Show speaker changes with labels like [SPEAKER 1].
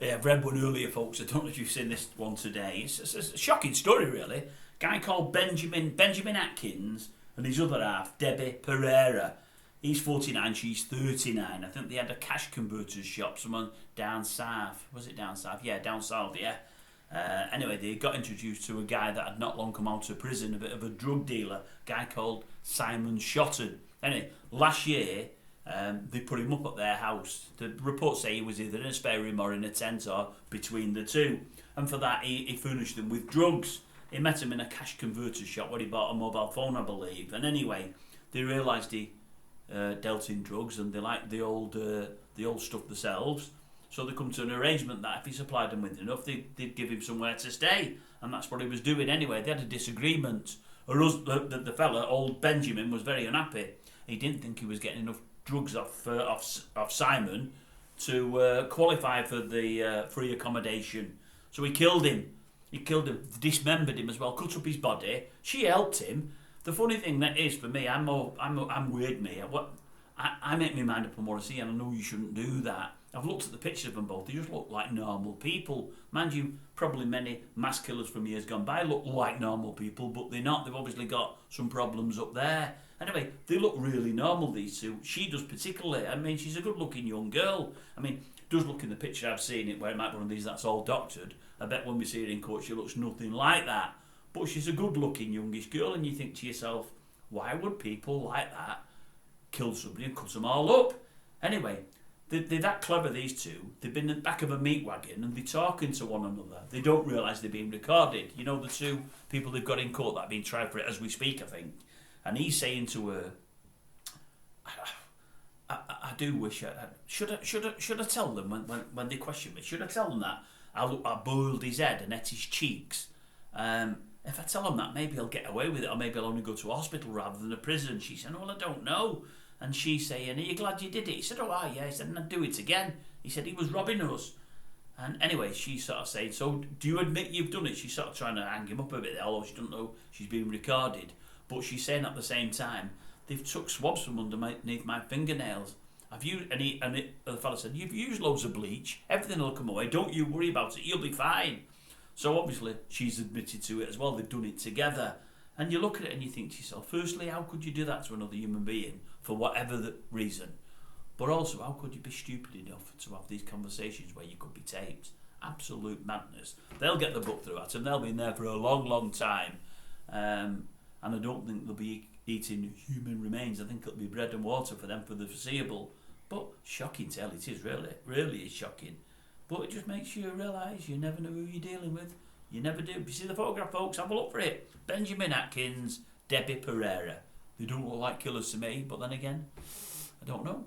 [SPEAKER 1] Yeah, I've read one earlier, folks. I don't know if you've seen this one today. It's a shocking story, really. Guy called Benjamin Atkins and his other half, Debbie Pereira. He's 49, she's 39. I think they had a cash converters shop, someone down south. Was it down south? Yeah, down south, yeah. Anyway, they got introduced to a guy that had not long come out of prison, a bit of a drug dealer, a guy called Simon Shotton. Anyway, last year, they put him up at their house. The reports say he was either in a spare room or in a tent or between the two. And for that, he furnished them with drugs. He met him in a cash converter shop where he bought a mobile phone, I believe. And anyway, they realised he dealt in drugs and they liked the old stuff themselves. So they come to an arrangement that if he supplied them with enough, they'd give him somewhere to stay. And that's what he was doing anyway. They had a disagreement. The fella, old Benjamin, was very unhappy. He didn't think he was getting enough drugs off Simon to qualify for the free accommodation. So he killed him. Dismembered him as well, cut up his body. She helped him. The funny thing that is for me, I'm weird me. I make my mind up on what I see, and I know you shouldn't do that. I've looked at the pictures of them both. They just look like normal people. Mind you, probably many mass killers from years gone by look like normal people, but they're not. They've obviously got some problems up there. Anyway, they look really normal, these two. She does particularly. I mean, she's a good-looking young girl. I mean, does look in the picture I've seen it, where it might be one of these that's all doctored. I bet when we see her in court, she looks nothing like that. But she's a good-looking youngish girl, and you think to yourself, why would people like that kill somebody and cut them all up? Anyway, they're that clever, these two. They've been in the back of a meat wagon and they're talking to one another. They don't realise they're being recorded. You know, the two people they've got in court that have been tried for it as we speak, I think. And he's saying to her, I do wish should I tell them when they question me? Should I tell them that I boiled his head and ate his cheeks? If I tell them that, maybe I'll get away with it, or maybe I'll only go to a hospital rather than a prison. She said, well, I don't know. And she's saying, are you glad you did it? He said, oh, yeah. He said, and I'd do it again. He said, he was robbing us. And anyway, she's sort of saying, so do you admit you've done it? She's sort of trying to hang him up a bit, although she doesn't know she's being recorded. But she's saying at the same time, they've took swabs from underneath my fingernails. The fella said, you've used loads of bleach. Everything will come away. Don't you worry about it. You'll be fine. So obviously, she's admitted to it as well. They've done it together. And you look at it and you think to yourself, firstly, how could you do that to another human being for whatever the reason? But also, how could you be stupid enough to have these conversations where you could be taped? Absolute madness. They'll get the book through at them. They'll be in there for a long, long time. And I don't think they'll be eating human remains. I think it'll be bread and water for them for the foreseeable. But shocking tale it is, really. Really is shocking. But it just makes you realise you never know who you're dealing with. You never do. If you see the photograph, folks, have a look for it. Benjamin Atkins, Debbie Pereira. They don't look like killers to me, but then again, I don't know.